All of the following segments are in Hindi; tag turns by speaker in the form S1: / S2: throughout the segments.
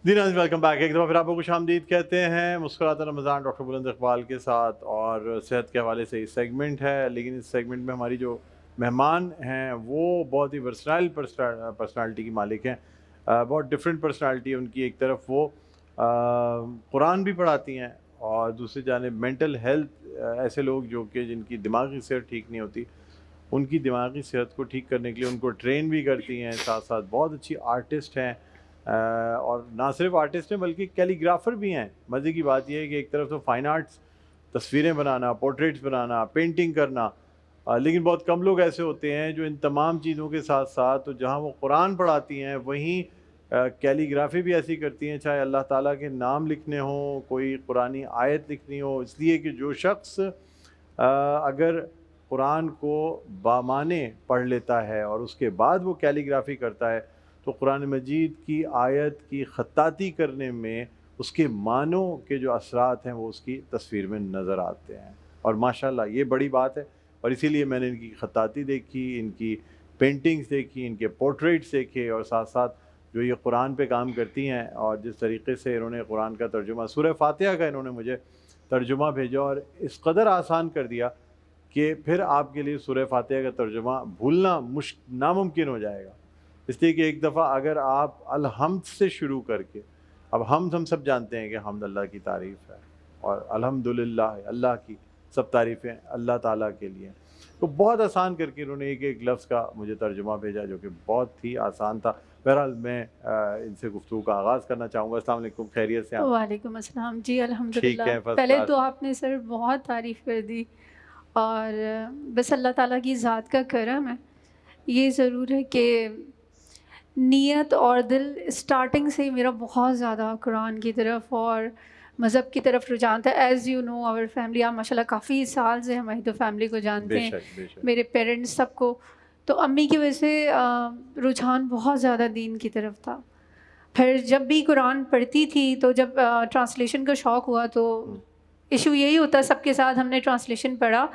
S1: जी नाज़रीन, वेलकम बैक। एक दफ़ा फिर आपको खुशामदीद कहते हैं। मुस्कुराता रमज़ान डॉक्टर बुलंद इकबाल के साथ, और सेहत के हवाले से इस सेगमेंट है, लेकिन इस सेगमेंट में हमारी जो मेहमान हैं वो बहुत ही वर्सटाइल पर्सनालिटी की मालिक हैं। बहुत डिफरेंट पर्सनालिटी है उनकी। एक तरफ वो कुरान भी पढ़ाती हैं और दूसरी जानिब मेंटल हेल्थ, ऐसे लोग जो कि जिनकी दिमागी सेहत ठीक नहीं होती, उनकी दिमागी सेहत को ठीक करने के लिए उनको ट्रेन भी करती हैं। साथ साथ बहुत अच्छी आर्टिस्ट हैं, और ना सिर्फ आर्टिस्ट हैं बल्कि कैलीग्राफर भी हैं। मज़े की बात यह है कि एक तरफ तो फ़ाइन आर्ट्स, तस्वीरें बनाना, पोर्ट्रेट्स बनाना, पेंटिंग करना, लेकिन बहुत कम लोग ऐसे होते हैं जो इन तमाम चीज़ों के साथ साथ, तो जहाँ वो कुरान पढ़ाती हैं वहीं कैलीग्राफी भी ऐसी करती हैं, चाहे अल्लाह ताला के नाम लिखने हों, कोई कुरानी आयत लिखनी हो। इसलिए कि जो शख्स अगर कुरान को बामाने पढ़ लेता है और उसके बाद वो कैलीग्राफी करता है, तो कुरान मजीद की आयत की ख़त्ताती करने में उसके मानों के जो असरात हैं वो उसकी तस्वीर में नज़र आते हैं। और माशाल्लाह ये बड़ी बात है, और इसीलिए मैंने इनकी ख़त्ताती देखी, इनकी पेंटिंग्स देखी, इनके पोर्ट्रेट्स देखे, और साथ साथ जो ये कुरान पे काम करती हैं और जिस तरीके से इन्होंने कुरान का तर्जुमा, सूरह फातिहा का इन्होंने मुझे तर्जुमा भेजा और इस कदर आसान कर दिया कि फिर आपके लिए सूरह फातिहा का तर्जुमा भूलना नामुमकिन हो जाएगा। इसलिए कि एक दफ़ा अगर आप अल-हम्द से शुरू करके, अब हम सब जानते हैं कि हम्द अल्लाह की तारीफ़ है, और अल्हम्दुलिल्लाह अल्लाह की सब तारीफ़ें अल्लाह ताला के लिए। तो बहुत आसान करके इन्होंने एक एक लफ्ज़ का मुझे तर्जुमा भेजा जो कि बहुत ही आसान था। बहरहाल मैं इनसे गुफ्तगू का आगाज़ करना चाहूँगा। अस्सलाम वालेकुम, खैरियत से हैं?
S2: वालेकुम अस्सलाम जी,
S1: ठीक
S2: अल्हम्दुलिल्लाह।
S1: है, फर्स्ट
S2: पहले
S1: क्लास।
S2: तो आपने सर बहुत तारीफ़ कर दी, और बस अल्लाह ताला की ज़ात का करम है। ये ज़रूर है कि नीयत और दिल स्टार्टिंग से ही मेरा बहुत ज़्यादा कुरान की तरफ और मज़हब की तरफ रुझान था। As you know our family, आप माशाल्लाह काफ़ी साल से हमारी तो फैमिली को जानते हैं,
S1: बेशक, बेशक।
S2: मेरे पेरेंट्स सबको। तो अम्मी की वजह से रुझान बहुत ज़्यादा दीन की तरफ था। फिर जब भी कुरान पढ़ती थी तो जब ट्रांसलेशन का शौक़ हुआ तो
S1: हुँ।
S2: इशू यही होता सबके साथ, हमने ट्रांसलेशन पढ़ा,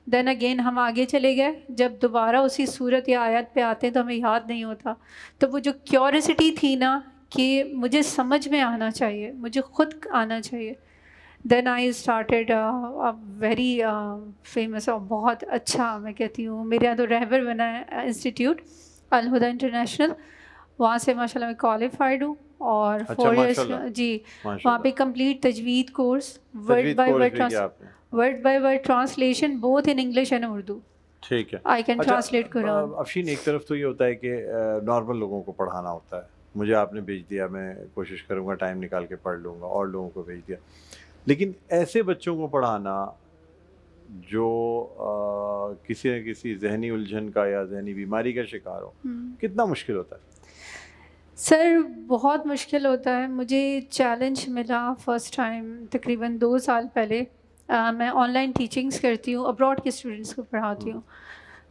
S2: देन अगेन हम आगे चले गए। जब दोबारा उसी सूरत या आयत पे आते हैं तो हमें याद नहीं होता। तो वो जो क्यूरियोसिटी थी ना कि मुझे समझ में आना चाहिए, मुझे खुद आना चाहिए, then I started a very famous और बहुत अच्छा, मैं कहती हूँ मेरे यहाँ तो रहबर बना है इंस्टीट्यूट अल हुदा इंटरनेशनल, वहाँ से माशाल्लाह मैं क्वालिफाइड हूँ। और
S1: अच्छा,
S2: 4 इयर्स
S1: माशाल्लाह,
S2: जी, वहाँ
S1: माशाल्लाह।
S2: पे कंप्लीट तजवीद कोर्स, वर्ड
S1: तजवीद
S2: बाय
S1: कोर्स
S2: वर्ड
S1: भी किया आपने? हाँ।
S2: Word by word translation both in English and Urdu.
S1: ठीक है।
S2: आई कैन
S1: अच्छा,
S2: ट्रांसलेट कुरान।
S1: अफ़शीन, एक तरफ तो ये होता है कि नॉर्मल लोगों को पढ़ाना होता है। मुझे आपने भेज दिया, मैं कोशिश करूँगा टाइम निकाल के पढ़ लूँगा, और लोगों को भेज दिया। लेकिन ऐसे बच्चों को पढ़ाना जो किसी न किसी ज़हनी उलझन का या ज़हनी बीमारी का शिकार हो, कितना मुश्किल होता है?
S2: सर बहुत मुश्किल होता है। मुझे चैलेंज मिला फर्स्ट टाइम तकरीबन 2 साल पहले। मैं ऑनलाइन टीचिंग्स करती हूँ, अब्रॉड के स्टूडेंट्स को पढ़ाती
S1: हुँ।
S2: हूँ।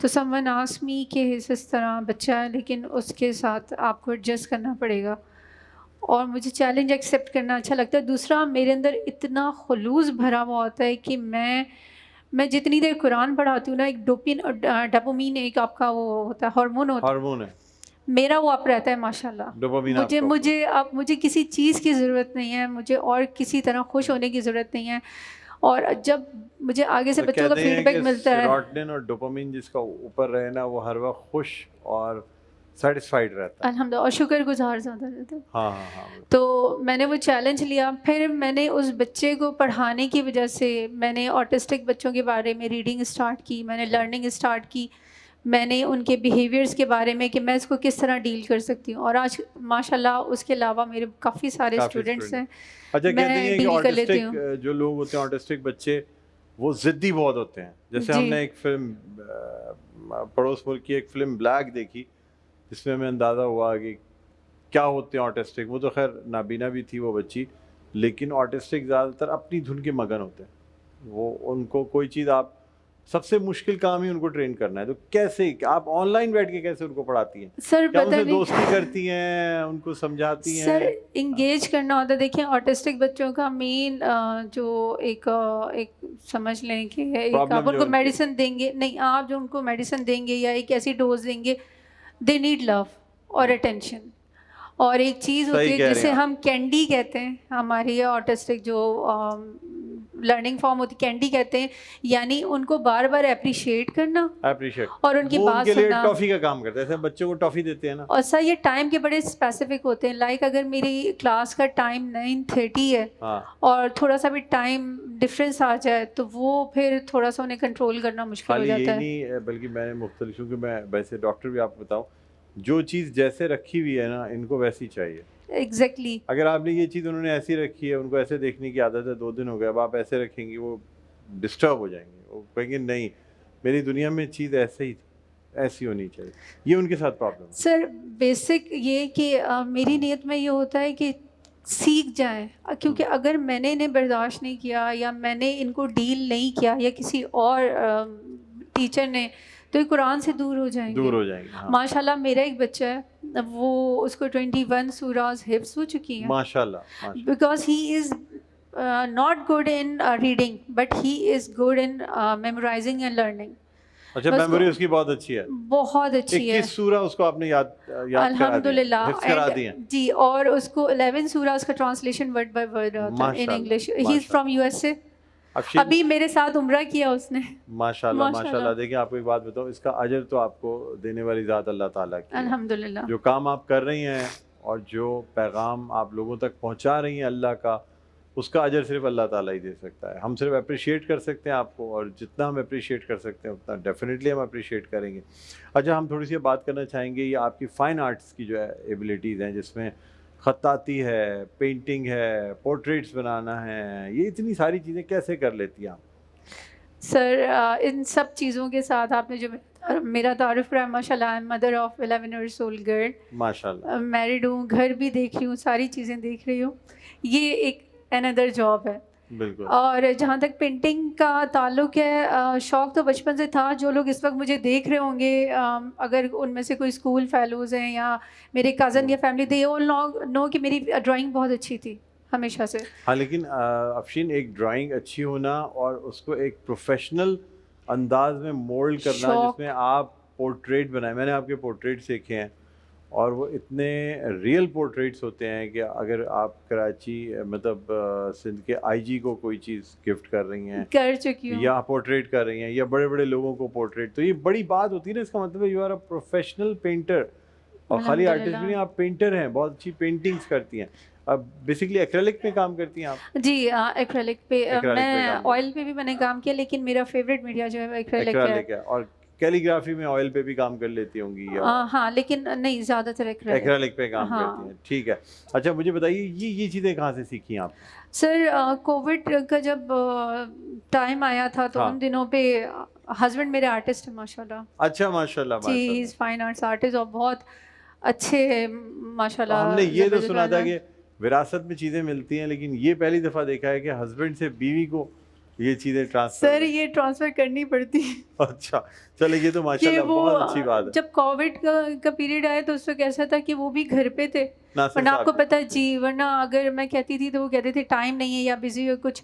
S2: तो समवन आस्क्ड मी कि इस तरह बच्चा है लेकिन उसके साथ आपको एडजस्ट करना पड़ेगा, और मुझे चैलेंज एक्सेप्ट करना अच्छा लगता है। दूसरा, मेरे अंदर इतना खुलूस भरा हुआ होता है कि मैं जितनी देर कुरान पढ़ाती हूँ ना, एक डोपामीन एक आपका वो होता है, हार्मोन होता है,
S1: हार्मोन है,
S2: मेरा वो अप रहता है माशाल्लाह।
S1: डोपामाइन
S2: मुझे
S1: आपका ऊपर।
S2: मुझे अब मुझे किसी चीज़ की ज़रूरत नहीं है, मुझे और किसी तरह खुश होने की ज़रूरत नहीं है। और जब मुझे आगे से
S1: तो
S2: बच्चों का
S1: कहते हैं
S2: फीडबैक
S1: कि
S2: मिलता है,
S1: सेरोटोनिन और डोपामाइन जिसका ऊपर रहे ना, वो हर वक़्त खुश और सैटिस्फाइड रहता है।
S2: अल्हम्दुलिल्लाह, और शुक्रगुज़ार ज़्यादा रहता है।
S1: हाँ, हाँ, हाँ, बिल्कुल।
S2: तो मैंने वो चैलेंज लिया। फिर मैंने उस बच्चे को पढ़ाने की वजह से मैंने ऑटिस्टिक बच्चों के बारे में रीडिंग स्टार्ट की, मैंने लर्निंग स्टार्ट की, मैंने उनके बिहेवियर्स के बारे में कि मैं इसको किस तरह डील कर सकती हूँ। और आज माशाल्लाह उसके अलावा मेरे काफ़ी सारे
S1: काफ़ी
S2: स्टूडेंट्स
S1: स्टूडेंट।
S2: हैं,
S1: अच्छा, कहते
S2: मैं
S1: हैं कि
S2: डील कर लेती
S1: ऑटिस्टिक
S2: हूँ।
S1: जो लोग होते हैं, ऑटिस्टिक बच्चे, वो ज़िद्दी बहुत होते हैं। जैसे
S2: जी।
S1: हमने एक फ़िल्म पड़ोस मुल्क की एक फ़िल्म ब्लैक देखी, जिसमें हमें अंदाज़ा हुआ कि क्या होते हैं ऑटिस्टिक। वो तो ख़ैर नाबीना भी थी वो बच्ची, लेकिन ऑटिस्टिक ज़्यादातर अपनी धुन के मगन होते हैं। वो उनको कोई चीज़, आप सबसे मुश्किल काम ही उनको ट्रेन करना है। तो कैसे आप ऑनलाइन बैठ के कैसे उनको पढ़ाती हैं?
S2: सर
S1: क्या
S2: पता
S1: उनसे
S2: नहीं
S1: दोस्ती करती हैं, उनको समझाती
S2: सर
S1: हैं? हाँ,
S2: इंगेज करना होता है। देखिए ऑटिस्टिक बच्चों का मेन जो एक समझ लें कि एक आप
S1: प्रॉब्लम जो
S2: उनको
S1: उनकी।
S2: मेडिसिन देंगे नहीं, आप जो उनको मेडिसिन देंगे या एक ऐसी डोज देंगे, दे नीड लव और
S1: हुँ,
S2: अटेंशन। और एक चीज़ होती
S1: सही
S2: है
S1: कह रहे
S2: जिसे
S1: हैं आप।
S2: हम कैंडी कहते हैं, हमारी ऑटिस्टिक जो लर्निंग फॉर्म होती कैंडी कहते हैं, यानी उनको बार बार अप्रिशिएट करना
S1: अप्रिशिएट,
S2: और उनकी
S1: वो
S2: बात
S1: उनके लिए
S2: सुनना।
S1: टॉफी का काम करता है, जैसे बच्चों को टॉफी देते हैं ना।
S2: और सर ये टाइम के बड़े स्पेसिफिक होते हैं, लाइक अगर मेरी क्लास का टाइम 9:30 है
S1: हाँ,
S2: और थोड़ा सा भी टाइम डिफरेंस आ जाए तो वो फिर थोड़ा सा उन्हें कंट्रोल करना मुश्किल हो
S1: खाली
S2: जाता
S1: यही
S2: है।
S1: नहीं बल्कि मैंने मुख्तलिफ, क्योंकि मैं वैसे डॉक्टर भी आपको बताऊं, जो चीज़ जैसे रखी हुई है ना इनको वैसी चाहिए।
S2: एग्जैक्टली।
S1: अगर आपने ये चीज़ उन्होंने ऐसी रखी है, उनको ऐसे देखने की आदत है, 2 दिन हो गए, अब आप ऐसे रखेंगी वो डिस्टर्ब हो जाएंगे, वो कहेंगे नहीं मेरी दुनिया में चीज़ ऐसे ही ऐसी होनी चाहिए। ये उनके साथ प्रॉब्लम है।
S2: सर बेसिक ये कि मेरी नीयत में ये होता है कि सीख जाएं, क्योंकि अगर मैंने इन्हें बर्दाश्त नहीं किया या मैंने इनको डील नहीं किया या किसी और टीचर ने, तो ये कुरान से दूर हो जाएंगे।
S1: दूर हो जाएंगे। हाँ,
S2: माशाल्लाह मेरा एक बच्चा है, वो उसको 21 सूराज हिफ्स हो चुकी हैं,
S1: माशाल्लाह माशाल्लाह।
S2: Because he is not good in reading but he is good in memorising and learning.
S1: अच्छा,
S2: बस
S1: मेमोरी
S2: को-
S1: उसकी बहुत अच्छी है।
S2: बहुत अच्छी है
S1: 21 सूरा उसको आपने याद करा दी,
S2: अल्हम्दुलिल्लाह।
S1: हिफ्ज़ करा दी हैं।
S2: जी, और उसको 11 सूराज का ट्रांसलेशन वर्ड बाय वर्ड आता है इन
S1: माशाल्लाह,
S2: इंग्लिश। ही इज़
S1: माशाल्लाह।
S2: From USA.
S1: अफशीन,
S2: अभी मेरे साथ उम्रा किया उसने।
S1: माशाल्लाह
S2: माशाल्लाह।
S1: माशाल्लाह। देखिए आपको एक बात बताऊं, इसका अजर तो आपको देने वाली ज़ात अल्लाह ताला की है।
S2: अल्हम्दुलिल्लाह।
S1: जो काम आप कर रही हैं और जो पैगाम आप लोगों तक पहुंचा रही हैं अल्लाह का, उसका अजर सिर्फ अल्लाह ताला ही दे सकता है। हम सिर्फ अप्रिशिएट कर सकते हैं आपको, और जितना हम अप्रिशिएट कर सकते हैं उतना डेफिनेटली हम अप्रिशिएट करेंगे। अच्छा, हम थोड़ी सी बात करना चाहेंगे ये आपकी फ़ाइन आर्ट्स की जो है एबिलिटीज़ हैं, जिसमें ख़त्ताती है, पेंटिंग है, पोर्ट्रेट्स बनाना है, ये इतनी सारी चीज़ें कैसे कर लेती हैं आप?
S2: सर इन सब चीज़ों के साथ आपने जो मेरा तारुफ कराया, माशाल्लाह, I am mother of 11 years old girl,
S1: माशाल्लाह।
S2: मैरिड हूँ, घर भी देख रही हूँ, सारी चीज़ें देख रही हूँ। ये एक अनदर जॉब है।
S1: बिल्कुल।
S2: और जहाँ तक पेंटिंग का ताल्लुक है, शौक़ तो बचपन से था। जो लोग इस वक्त मुझे देख रहे होंगे, अगर उनमें से कोई स्कूल फेलोज़ हैं या मेरे कज़न या फैमिली, दे ऑल नो कि मेरी ड्राइंग बहुत अच्छी थी हमेशा से।
S1: हाँ, लेकिन अफशीन, एक ड्राइंग अच्छी होना और उसको एक प्रोफेशनल अंदाज में मोल्ड करना,
S2: शौक।
S1: जिसमें आप पोर्ट्रेट बनाए, मैंने आपके पोर्ट्रेट्स देखे हैं और वो इतने रियल पोर्ट्रेट्स होते हैं कि अगर आप कराची मतलब सिंध के आईजी को कोई चीज़ गिफ्ट कर रही हैं
S2: कर चुकी हूँ।
S1: या पोर्ट्रेट कर रही हैं या बड़े बड़े लोगों को पोर्ट्रेट, तो ये बड़ी बात होती है ना। इसका मतलब you are a professional painter, और खाली आर्टिस्ट भी नहीं,
S2: अल्हम्दुलिल्लाह।
S1: आप पेंटर हैं, बहुत अच्छी पेंटिंग्स करती हैं। अब बेसिकली एक्रेलिक में काम करती हैं आप?
S2: जी, एक्रेलिक पे
S1: एक्रेलिक पे
S2: मैं
S1: काम
S2: ऑयल पे भी मैंने काम किया, लेकिन मेरा फेवरेट मीडिया जो है वो एक्रेलिक है।
S1: एक्रेलिक है, और कैलीग्राफी में ऑयल पे भी काम कर लेती होंगी या
S2: हाँ, लेकिन नहीं, ज़्यादातर एक्रेलिक।
S1: एक्रेलिक पे काम
S2: हाँ।
S1: करती हैं? ठीक है। अच्छा, मुझे बताइए ये चीज़ें कहाँ से सीखी आप?
S2: सर कोविड का जब टाइम आया था तो
S1: हाँ।
S2: उन दिनों पे हस्बैंड मेरे आर्टिस्ट हैं माशाल्लाह।
S1: अच्छा, माशाल्लाह
S2: जी, ही
S1: माशाल्लाह।
S2: इज़ फाइन आर्ट्स आर्टिस्ट और बहुत अच्छे माशाल्लाह।
S1: हमने ये तो सुना था
S2: ज़बरदस्त
S1: कि विरासत में चीज़ें मिलती हैं, लेकिन ये पहली दफ़ा देखा है कि हस्बैंड से बीवी को ये चीज़ें ट्रांसफर।
S2: सर ये ट्रांसफ़र करनी पड़ती है।
S1: अच्छा, चलो ये तो
S2: कि
S1: माशाल्लाह
S2: वो
S1: बहुत अच्छी बात है।
S2: जब कोविड का पीरियड आया तो उस वक्त ऐसा था कि वो भी घर पे थे,
S1: नासिर
S2: वरना
S1: साहब
S2: आपको
S1: भी।
S2: पता है जी, वरना अगर मैं कहती थी तो वो कहते थे टाइम नहीं है या बिजी हो कुछ।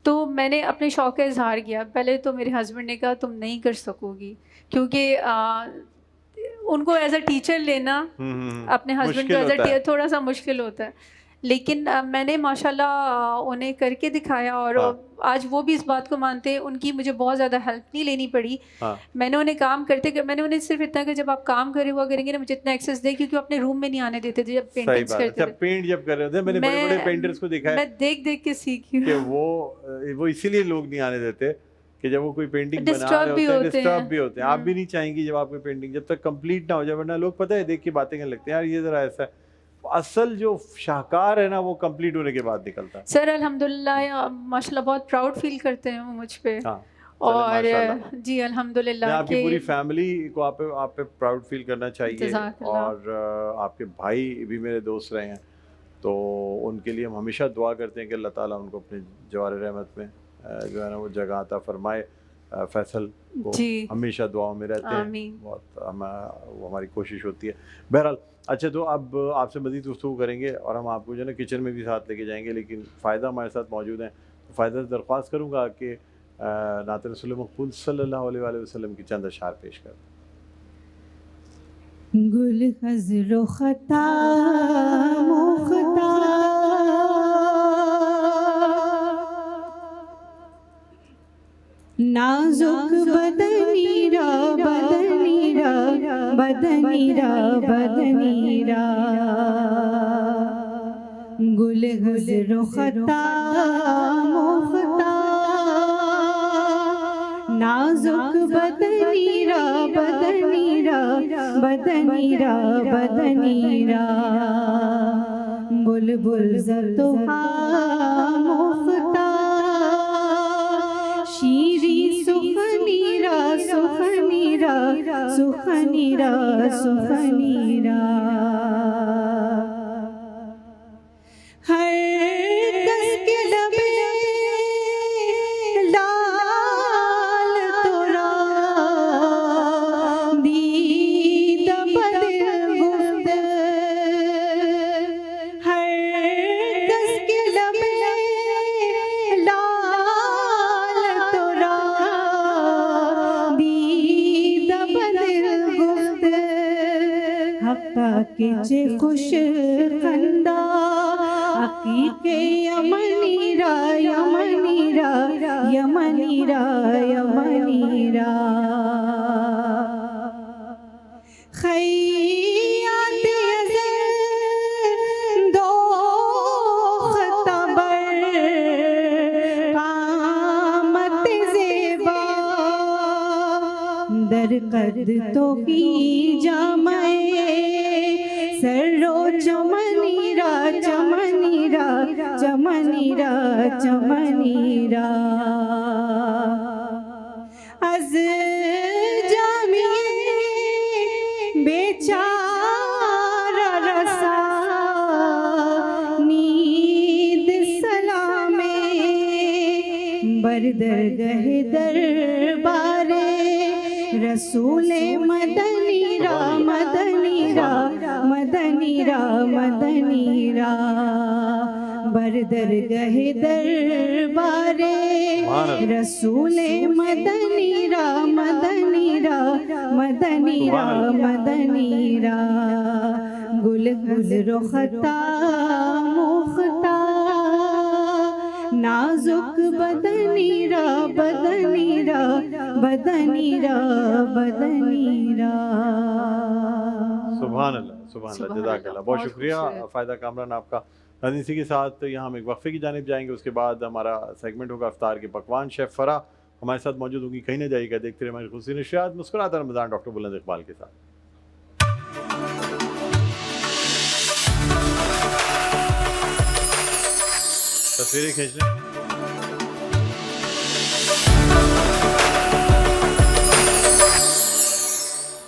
S2: तो मैंने अपने शौक़ का इजहार किया। पहले तो मेरे हस्बैंड ने कहा तुम नहीं कर सकोगी, क्योंकि उनको एज अ टीचर लेना अपने हस्बैंड को
S1: मुश्किल
S2: एज
S1: होता है।
S2: अ थोड़ा सा मुश्किल होता है। लेकिन मैंने माशाल्लाह उन्हें करके दिखाया, और
S1: हाँ।
S2: आज वो भी इस बात को मानते हैं। उनकी मुझे बहुत ज़्यादा हेल्प नहीं लेनी पड़ी।
S1: हाँ,
S2: मैंने उन्हें काम मैंने उन्हें सिर्फ इतना कि जब आप काम करे हुआ करेंगे ना, मुझे इतना एक्सेस दे, क्योंकि वो अपने रूम में नहीं आने देते थे जब
S1: सही
S2: पेंटिंग्स
S1: बात है।
S2: करते
S1: अच्छा,
S2: थे।
S1: पेंट जब कर रहे थे, मैंने बड़े बड़े पेंटर्स को देखा है
S2: मैं देख देख के सीखी
S1: कि
S2: हूँ।
S1: वो इसीलिए लोग नहीं आने देते कि जब वो कोई पेंटिंग बना
S2: Disturb
S1: रहे
S2: भी
S1: होते हैं,
S2: होते
S1: डिस्टर्ब
S2: हैं।
S1: भी होते हैं। आप भी नहीं चाहेंगी जब आपकी पेंटिंग जब तक कंप्लीट ना हो जाए, वरना लोग पता है देख के बातें करने लगते हैं, यार ये ज़रा ऐसा है। असल जो शाहकार है ना, वो कंप्लीट होने के बाद निकलता है।
S2: सर अल्हम्दुलिल्लाह माशाल्लाह बहुत प्राउड फील करते हैं वो मुझ पे।
S1: हाँ,
S2: और
S1: माशाल्लाह।
S2: जी
S1: मैं
S2: अल्हम्दुलिल्लाह
S1: आपकी पूरी फैमिली को आप पे प्राउड फील करना चाहिए,
S2: जज़ाकल्लाह।
S1: और आपके भाई भी मेरे दोस्त रहे हैं, तो उनके लिए हम हमेशा दुआ करते हैं कि अल्लाह ताला उनको अपने जवार रहमत में जो है ना वो जगह अता फरमाए। फैसल को
S2: जी।
S1: हमेशा दुआओं में रहते हैं,
S2: आमीन।
S1: बहुत वो हमारी कोशिश होती है। बहरहाल, अच्छा, तो अब आपसे मज़ीद गुफ्तगू करेंगे और हम आपको जो है ना किचन में भी साथ लेके जाएंगे, लेकिन फ़ायदा हमारे साथ मौजूद हैं। तो फ़ायदा से दरख्वास्त करूँगा कि नात रसूल मक़बूल सल्लल्लाहु अलैहि वसल्लम की चंद अशार पेश कर।
S3: गुल खज़रो ख़ता मुख्ता नाजुक बदनीरा बदनीरा बदनीरा बदनीरा गुल खज़रो ख़ता मुख्ता नाजुक बदनीरा बदनीरा बदनीरा बदनीरा बुलबुल ज़तुहा मुख्ता शीरी सुखनीरा सुखनीरा सुखनीरा सुखनीरा हर कस के लबे लाल तोरा दीद बदिल गुफ्त हर कस के लबे लाल तोरा दीद बदिल गुफ्त हक्का के चे खुश खंदा हकीके यमनीरा यमनीरा यमनीरा यमनीरा खैयात अज़ल दो ख़तबर कामत ज़ेबा दर कद तो की जामए सरो चमनीरा चमनीरा चमनीरा चमनीरा अज जामिए बेचारा रसा नींद सलामे बरदर गहे दरबारे रसूले मदनीरा मदनीरा मदनीरा मदनीरा बरदर गहे दरबारे रसूले मदनीरा मदनीरा मदनीरा मदनीरा गुल खज़रो ख़ता मुख्ता नाजुक बदनीरा बदनीरा बदनीरा बदनीरा।
S1: सुभान अल्लाह जज़ाकल्लाह। बहुत शुक्रिया फ़ायदा कामरान आपका। नाज़रीन, इसी के साथ यहाँ हम एक वक्फ़े की जानिब जाएंगे। उसके बाद हमारा सेगमेंट होगा इफ्तार के पकवान। शेफ़ फ़रा हमारे साथ मौजूद होंगी, कहीं ना जाइएगा। देखते रहिए हमारी खुशी नशियात मुस्कुराता रमज़ान डॉक्टर बुलंद इक़बाल के साथ। तस्वीरें खींच लें।